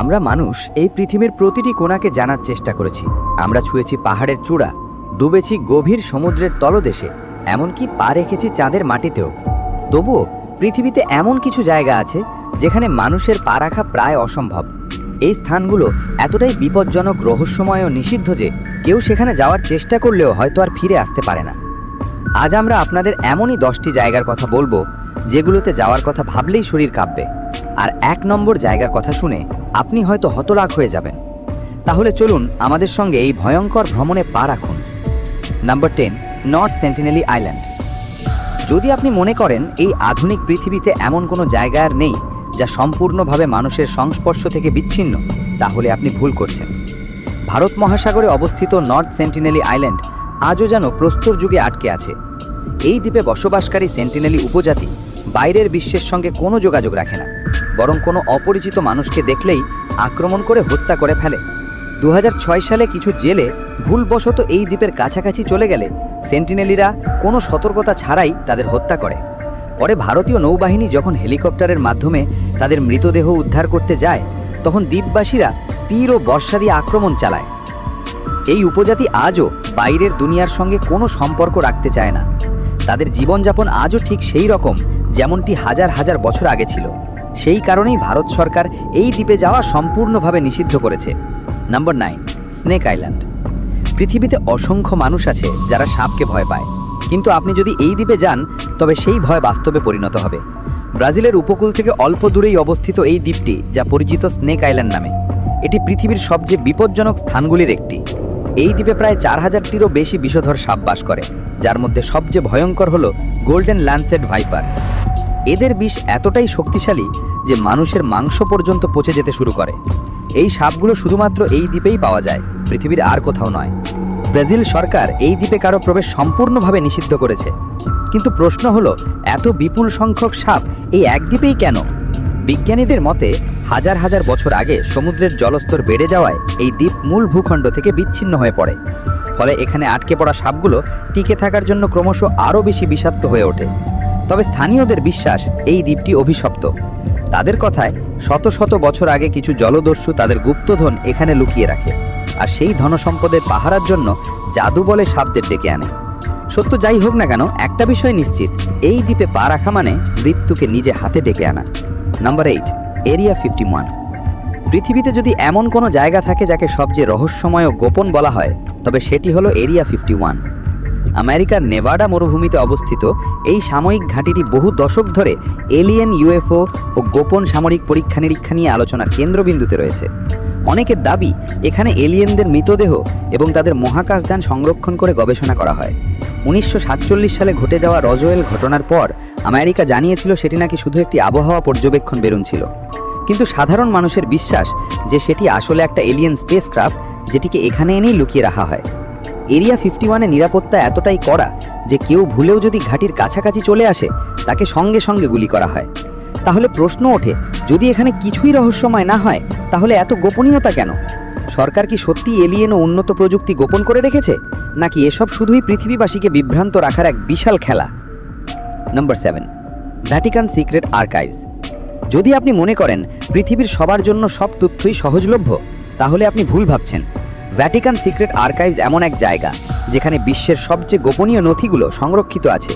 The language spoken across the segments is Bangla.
আমরা মানুষ এই পৃথিবীর প্রতিটি কোণাকে জানার চেষ্টা করেছি। আমরা ছুঁয়েছি পাহাড়ের চূড়া, ডুবেছি গভীর সমুদ্রের তলদেশে, এমনকি পা রেখেছি চাঁদের মাটিতেও। তবুও পৃথিবীতে এমন কিছু জায়গা আছে যেখানে মানুষের পা রাখা প্রায় অসম্ভব। এই স্থানগুলো এতটাই বিপজ্জনক, রহস্যময় ও নিষিদ্ধ যে কেউ সেখানে যাওয়ার চেষ্টা করলেও হয়তো আর ফিরে আসতে পারে না। আজ আমরা আপনাদের এমনই 10টি জায়গার কথা বলবো যেগুলোতে যাওয়ার কথা ভাবলেই শরীর কাঁপবে। আর 1 নম্বর জায়গার কথা শুনে আপনি হয়তো হতবাক হয়ে যাবেন। তাহলে চলুন আমাদের সঙ্গে এই ভয়ঙ্কর ভ্রমণে পা রাখুন। Number 10, north Sentinelese island. যদি আপনি মনে করেন এই আধুনিক পৃথিবীতে এমন কোনো জায়গা আর নেই যা সম্পূর্ণভাবে মানুষের সংস্পর্শ থেকে বিচ্ছিন্ন, তাহলে আপনি ভুল করছেন। ভারত মহাসাগরে অবস্থিত নর্থ সেন্টিনেলি আইল্যান্ড আজও যেন প্রস্তর যুগে আটকে আছে। এই দ্বীপে বসবাসকারী সেন্টিনেলি উপজাতি বাইরের বিশ্বের সঙ্গে কোনো যোগাযোগ রাখে না, বরং কোনো অপরিচিত মানুষকে দেখলেই আক্রমণ করে হত্যা করে ফেলে। 2006 সালে কিছু জেলে ভুলবশত এই দ্বীপের কাছাকাছি চলে গেলে সেন্টিনেলিরা কোনো সতর্কতা ছাড়াই তাদের হত্যা করে। পরে ভারতীয় নৌবাহিনী যখন হেলিকপ্টারের মাধ্যমে তাদের মৃতদেহ উদ্ধার করতে যায়, তখন দ্বীপবাসীরা তীর ও বর্ষা দিয়ে আক্রমণ চালায়। এই উপজাতি আজও বাইরের দুনিয়ার সঙ্গে কোনো সম্পর্ক রাখতে চায় না। তাদের জীবনযাপন আজও ঠিক সেই রকম যেমনটি হাজার হাজার বছর আগে ছিল। সেই কারণেই ভারত সরকার এই দ্বীপে যাওয়া সম্পূর্ণভাবে নিষিদ্ধ করেছে। Number 9, snake island. পৃথিবীতে অসংখ্য মানুষ আছে যারা সাপকে ভয় পায়, কিন্তু আপনি যদি এই দ্বীপে যান তবে সেই ভয় বাস্তবে পরিণত হবে। ব্রাজিলের উপকূল থেকে অল্প দূরেই অবস্থিত এই দ্বীপটি, যা পরিচিত স্নেক আইল্যান্ড নামে, এটি পৃথিবীর সবচেয়ে বিপজ্জনক স্থানগুলির একটি। এই দ্বীপে প্রায় 4000টিরও বেশি বিষধর সাপ বাস করে, যার মধ্যে সবচেয়ে ভয়ঙ্কর হল গোল্ডেন ল্যান্সেট ভাইপার। এদের বিষ এতটাই শক্তিশালী যে মানুষের মাংস পর্যন্ত পচে যেতে শুরু করে। এই সাপগুলো শুধুমাত্র এই দ্বীপেই পাওয়া যায়, পৃথিবীর আর কোথাও নয়। ব্রাজিল সরকার এই দ্বীপে কারো প্রবেশ সম্পূর্ণভাবে নিষিদ্ধ করেছে। কিন্তু প্রশ্ন হলো, এত বিপুল সংখ্যক সাপ এই এক দ্বীপেই কেন? বিজ্ঞানীদের মতে হাজার হাজার বছর আগে সমুদ্রের জলস্তর বেড়ে যাওয়ায় এই দ্বীপ মূল ভূখণ্ড থেকে বিচ্ছিন্ন হয়ে পড়ে। ফলে এখানে আটকে পড়া সাপগুলো টিকে থাকার জন্য ক্রমশ আরও বেশি বিষাক্ত হয়ে ওঠে। তবে স্থানীয়দের বিশ্বাস এই দ্বীপটি অভিশপ্ত। তাদের কথায় শত শত বছর আগে কিছু জলদস্যু তাদের গুপ্তধন এখানে লুকিয়ে রাখে, আর সেই ধনসম্পদের পাহারার জন্য জাদু বলে সাপদের ডেকে আনে। সত্য যাই হোক না কেন, একটা বিষয় নিশ্চিত, এই দ্বীপে পা রাখা মানে মৃত্যুকে নিজে হাতে ডেকে আনা। Number 8, area 51। পৃথিবীতে যদি এমন কোনো জায়গা থাকে যাকে সবচেয়ে রহস্যময় ও গোপন বলা হয়, তবে সেটি হলো এরিয়া 51। আমেরিকার নেভাডা মরুভূমিতে অবস্থিত এই সাময়িক ঘাঁটিটি বহু দশক ধরে এলিয়েন, ইউএফও ও গোপন সামরিক পরীক্ষা নিরীক্ষা নিয়ে আলোচনার কেন্দ্রবিন্দুতে রয়েছে। অনেকের দাবি এখানে এলিয়েনদের মৃতদেহ এবং তাদের মহাকাশযান সংরক্ষণ করে গবেষণা করা হয়। 1947 সালে ঘটে যাওয়া রজওয়েল ঘটনার পর আমেরিকা জানিয়েছিল সেটি নাকি শুধু একটি আবহাওয়া পর্যবেক্ষণ বেরুন ছিল। কিন্তু সাধারণ মানুষের বিশ্বাস যে সেটি আসলে একটা এলিয়েন স্পেসক্রাফট, যেটিকে এখানে এনেই লুকিয়ে রাখা হয়। এরিয়া 51-এ নিরাপত্তা এতটাই কড়া যে কেউ ভুলেও যদি ঘাঁটির কাছাকাছি চলে আসে তাকে সঙ্গে সঙ্গে গুলি করা হয়। তাহলে প্রশ্ন ওঠে, যদি এখানে কিছুই রহস্যময় না হয় তাহলে এত গোপনীয়তা কেন? সরকার কি সত্যি এলিয়েন ও উন্নত প্রযুক্তি গোপন করে রেখেছে, নাকি এসব শুধুই পৃথিবীবাসীকে বিভ্রান্ত রাখার এক বিশাল খেলা? Number 7, Vatican secret archives. যদি আপনি মনে করেন পৃথিবীর সবার জন্য সব তথ্যই সহজলভ্য, তাহলে আপনি ভুল ভাবছেন। ভ্যাটিকান সিক্রেট আর্কাইভস এমন এক জায়গা যেখানে বিশ্বের সবচেয়ে গোপনীয় নথিগুলো সংরক্ষিত আছে।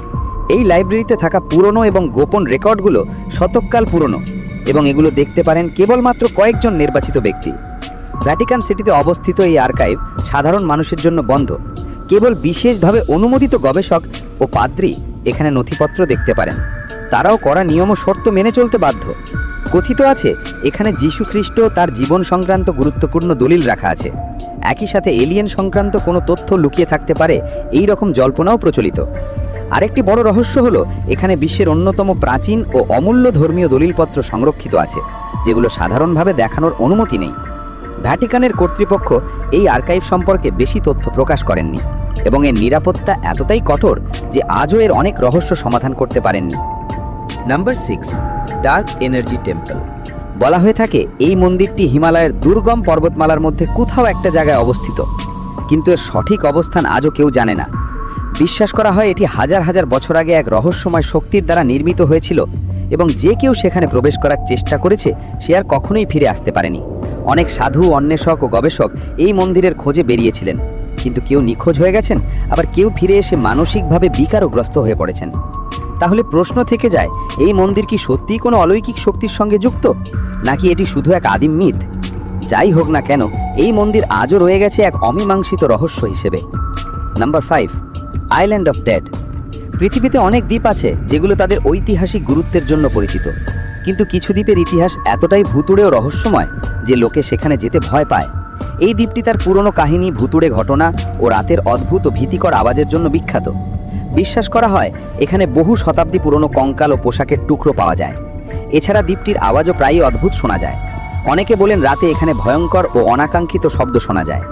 এই লাইব্রেরিতে থাকা পুরনো এবং গোপন রেকর্ডগুলো শতককাল পুরনো, এবং এগুলো দেখতে পারেন কেবলমাত্র কয়েকজন নির্বাচিত ব্যক্তি। ভ্যাটিকান সিটিতে অবস্থিত এই আর্কাইভ সাধারণ মানুষের জন্য বন্ধ। কেবল বিশেষভাবে অনুমোদিত গবেষক ও পাদ্রী এখানে নথিপত্র দেখতে পারেন। তারাও কড়া নিয়ম ও শর্ত মেনে চলতে বাধ্য। কথিত আছে এখানে যীশু খ্রিস্ট তার জীবন সংক্রান্ত গুরুত্বপূর্ণ দলিল রাখা আছে। একই সাথে এলিয়েন সংক্রান্ত কোনো তথ্য লুকিয়ে থাকতে পারে, এই রকম জল্পনাও প্রচলিত। আরেকটি বড় রহস্য হলো, এখানে বিশ্বের অন্যতম প্রাচীন ও অমূল্য ধর্মীয় দলিলপত্র সংরক্ষিত আছে, যেগুলো সাধারণভাবে দেখানোর অনুমতি নেই। ভ্যাটিকানের কর্তৃপক্ষ এই আর্কাইভ সম্পর্কে বেশি তথ্য প্রকাশ করেননি, এবং এর নিরাপত্তা এতটাই কঠোর যে আজও এর অনেক রহস্য সমাধান করতে পারেননি। Number 6, dark energy temple. বলা হয়ে থাকে এই মন্দিরটি হিমালয়ের দুর্গম পর্বতমালার মধ্যে কোথাও একটা জায়গায় অবস্থিত, কিন্তু এর সঠিক অবস্থান আজও কেউ জানে না। বিশ্বাস করা হয় এটি হাজার হাজার বছর আগে এক রহস্যময় শক্তির দ্বারা নির্মিত হয়েছিল, এবং যে কেউ সেখানে প্রবেশ করার চেষ্টা করেছে সে আর কখনোই ফিরে আসতে পারেনি। অনেক সাধু, অন্বেষক ও গবেষক এই মন্দিরের খোঁজে বেরিয়েছিলেন, কিন্তু কেউ নিখোঁজ হয়ে গেছেন, আবার কেউ ফিরে এসে মানসিকভাবে বিকারগ্রস্ত হয়ে পড়েছেন। তাহলে প্রশ্ন থেকে যায়, এই মন্দির কি সত্যিই কোনো অলৌকিক শক্তির সঙ্গে যুক্ত, নাকি এটি শুধু এক আদিম মিথ? যাই হোক না কেন, এই মন্দির আজও রয়ে গেছে এক অমীমাংসিত রহস্য হিসেবে। Number 5, island of dead. পৃথিবীতে অনেক দ্বীপ আছে যেগুলো তাদের ঐতিহাসিক গুরুত্বের জন্য পরিচিত, কিন্তু কিছু দ্বীপের ইতিহাস এতটাই ভুতুড়ে ও রহস্যময় যে লোকে সেখানে যেতে ভয় পায়। এই দ্বীপটি তার পুরনো কাহিনী, ভুতুড়ে ঘটনা ও রাতের অদ্ভুত ও ভীতিকর আওয়াজের জন্য বিখ্যাত। বিশ্বাস করা হয় এখানে বহু শতাব্দী পুরনো কঙ্কাল ও পোশাকের টুকরো পাওয়া যায়। এছাড়া দ্বীপটির আওয়াজও প্রায়ই অদ্ভুত শোনা যায়। অনেকে বলেন রাতে এখানে ভয়ঙ্কর ও অনাকাঙ্ক্ষিত শব্দ শোনা যায়।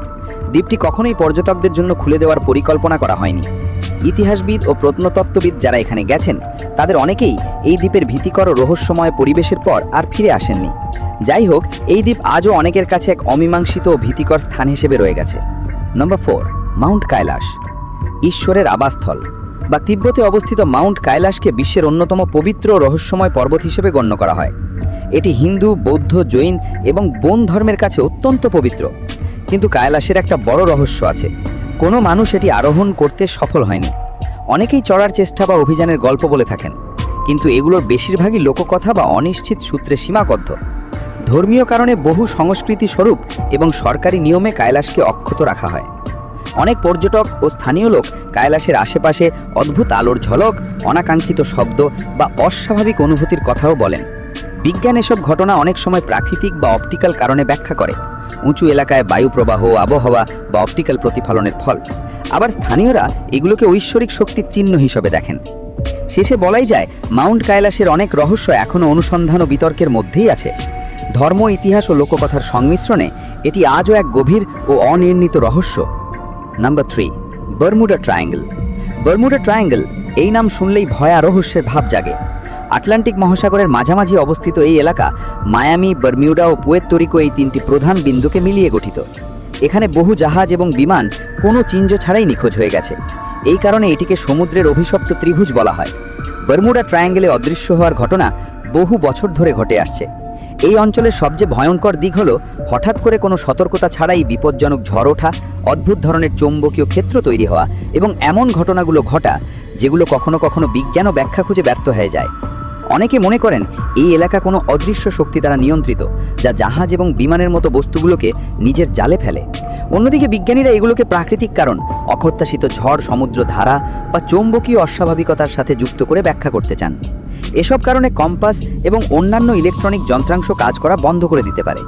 দ্বীপটি কখনোই পর্যটকদের জন্য খুলে দেওয়ার পরিকল্পনা করা হয়নি। ইতিহাসবিদ ও প্রত্নতত্ত্ববিদ যারা এখানে গেছেন তাদের অনেকেই এই দ্বীপের ভীতিকর ও রহস্যময় পরিবেশের পর আর ফিরে আসেননি। যাই হোক, এই দ্বীপ আজও অনেকের কাছে এক অমীমাংসিত ও ভীতিকর স্থান হিসেবে রয়ে গেছে। নাম্বার 4, মাউন্ট কাইলাস, ঈশ্বরের আবাসস্থল। বা তিব্বতে অবস্থিত মাউন্ট কাইলাসকে বিশ্বের অন্যতম পবিত্র ও রহস্যময় পর্বত হিসেবে গণ্য করা হয়। এটি হিন্দু, বৌদ্ধ, জৈন এবং বন ধর্মের কাছে অত্যন্ত পবিত্র। কিন্তু কাইলাসের একটা বড় রহস্য আছে, কোনো মানুষ এটি আরোহণ করতে সফল হয়নি। অনেকেই চড়ার চেষ্টা বা অভিযানের গল্প বলে থাকেন, কিন্তু এগুলোর বেশিরভাগই লোককথা বা অনিশ্চিত সূত্রে সীমাবদ্ধ। ধর্মীয় কারণে বহু সংস্কৃতি স্বরূপ এবং সরকারি নিয়মে কাইলাসকে অক্ষত রাখা হয়। অনেক পর্যটক ও স্থানীয় লোক কাইলাসের আশেপাশে অদ্ভুত আলোর ঝলক, অনাকাঙ্ক্ষিত শব্দ বা অস্বাভাবিক অনুভূতির কথাও বলেন। বিজ্ঞান এসব ঘটনা অনেক সময় প্রাকৃতিক বা অপটিক্যাল কারণে ব্যাখ্যা করে, উঁচু এলাকায় বায়ু প্রবাহ, আবহাওয়া বা অপটিক্যাল প্রতিফলনের ফল। আবার স্থানীয়রা এগুলোকে ঐশ্বরিক শক্তির চিহ্ন হিসেবে দেখেন। শেষে বলাই যায়, মাউন্ট কাইলাসের অনেক রহস্য এখনও অনুসন্ধান ও বিতর্কের মধ্যেই আছে। ধর্ম, ইতিহাস ও লোককথার সংমিশ্রণে এটি আজও এক গভীর ও অনির্ণিত রহস্য। Number 3, Bermuda triangle. Bermuda triangle এই নাম শুনলেই ভয় আর রহস্যের ভাব জাগে। আটলান্টিক মহাসাগরের মাঝামাঝি অবস্থিত এই এলাকা মায়ামি, বারমিউডা ও পুয়ের্তো রিকো এই তিনটি প্রধান বিন্দুকে মিলিয়ে গঠিত। এখানে বহু জাহাজ এবং বিমান কোনো চিহ্ন ছাড়াই নিখোঁজ হয়ে গেছে। এই কারণে এটিকে সমুদ্রের অভিশপ্ত ত্রিভুজ বলা হয়। বারমুডা ট্রায়াঙ্গলে অদৃশ্য হওয়ার ঘটনা বহু বছর ধরে ঘটে আসছে। এই অঞ্চলের সবচেয়ে ভয়ঙ্কর দিক হলো হঠাৎ করে কোনো সতর্কতা ছাড়াই বিপজ্জনক ঝড় ওঠা, অদ্ভুত ধরনের চৌম্বকীয় ক্ষেত্র তৈরি হওয়া এবং এমন ঘটনাগুলো ঘটা যেগুলো কখনো কখনো বিজ্ঞান ও ব্যাখ্যা খুঁজে ব্যর্থ হয়ে যায়। অনেকে মনে করেন এই এলাকা কোনো অদৃশ্য শক্তি দ্বারা নিয়ন্ত্রিত, যা জাহাজ এবং বিমানের মতো বস্তুগুলোকে নিজের জালে ফেলে। অন্যদিকে বিজ্ঞানীরা এগুলোকে প্রাকৃতিক কারণ, অপ্রত্যাশিত ঝড়, সমুদ্র ধারা বা চৌম্বকীয় অস্বাভাবিকতার সাথে যুক্ত করে ব্যাখ্যা করতে চান। এসব কারণে কম্পাস এবং অন্যান্য ইলেকট্রনিক যন্ত্রাংশ কাজ করা বন্ধ করে দিতে পারে।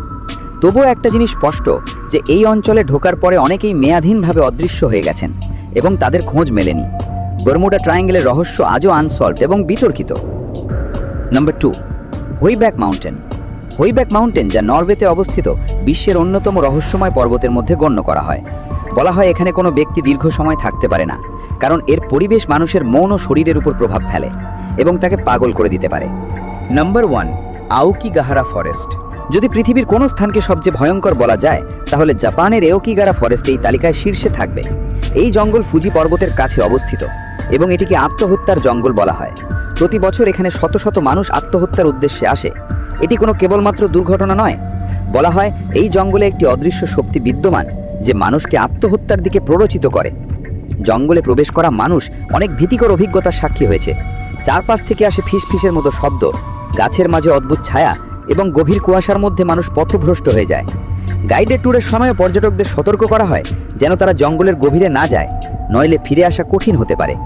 তবুও একটা জিনিস স্পষ্ট, যে এই অঞ্চলে ঢোকার পরে অনেকেই মেয়াদহীনভাবে অদৃশ্য হয়ে গেছেন এবং তাদের খোঁজ মেলেনি। বারমুডা ট্রায়াঙ্গলের রহস্য আজও আনসলভড এবং বিতর্কিত। নাম্বার 2, হুইব্যাক মাউন্টেন। হুইব্যাক মাউন্টেন, যা নরওয়েতে অবস্থিত, বিশ্বের অন্যতম রহস্যময় পর্বতের মধ্যে গণ্য করা হয়। বলা হয় এখানে কোনো ব্যক্তি দীর্ঘ সময় থাকতে পারে না, কারণ এর পরিবেশ মানুষের মন ও শরীরের উপর প্রভাব ফেলে এবং তাকে পাগল করে দিতে পারে। Number 1, Aokigahara forest. যদি পৃথিবীর কোনো স্থানকে সবচেয়ে ভয়ঙ্কর বলা যায়, তাহলে জাপানের এওকিগারা ফরেস্ট এই তালিকায় শীর্ষে থাকবে। এই জঙ্গল ফুজি পর্বতের কাছে অবস্থিত এবং এটিকে আত্মহত্যার জঙ্গল বলা হয়। প্রতি বছর এখানে শত শত মানুষ আত্মহত্যার উদ্দেশ্যে আসে। এটি কোনো কেবলমাত্র দুর্ঘটনা নয়। বলা হয় এই জঙ্গলে একটি অদৃশ্য শক্তি বিদ্যমান, যে মানুষকে আত্মহত্যার দিকে প্ররোচিত করে। জঙ্গলে প্রবেশ করা মানুষ অনেক ভীতিকর অভিজ্ঞতার সাক্ষী হয়েছে। চারপাশ থেকে আসে ফিসফিসের মতো শব্দ, গাছের মাঝে অদ্ভুত ছায়া এবং গভীর কুয়াশার মধ্যে মানুষ পথভ্রষ্ট হয়ে যায়। গাইডেড ট্যুরের সময় পর্যটকদের সতর্ক করা হয় যেন তারা জঙ্গলের গভীরে না যায়, নইলে ফিরে আসা কঠিন হতে পারে।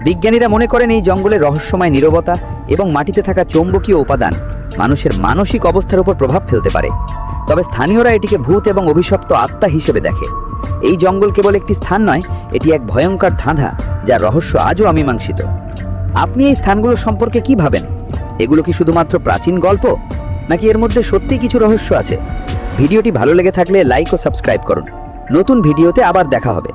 বিজ্ঞানীরা মনে করেন এই জঙ্গলের রহস্যময় নীরবতা এবং মাটিতে থাকা চৌম্বকীয় উপাদান মানুষের মানসিক অবস্থার উপর প্রভাব ফেলতে পারে। তবে স্থানীয়রা এটিকে ভূত এবং অভিশপ্ত আত্মা হিসেবে দেখে। এই জঙ্গল কেবল একটি স্থান নয়, এটি এক ভয়ঙ্কর ধাঁধা, যার রহস্য আজও অমীমাংসিত। আপনি এই স্থানগুলো সম্পর্কে কি ভাবেন? এগুলো কি শুধুমাত্র প্রাচীন গল্প, নাকি এর মধ্যে সত্যিই কিছু রহস্য আছে? ভিডিওটি ভালো লেগে থাকলে লাইক ও সাবস্ক্রাইব করুন। নতুন ভিডিওতে আবার দেখা হবে।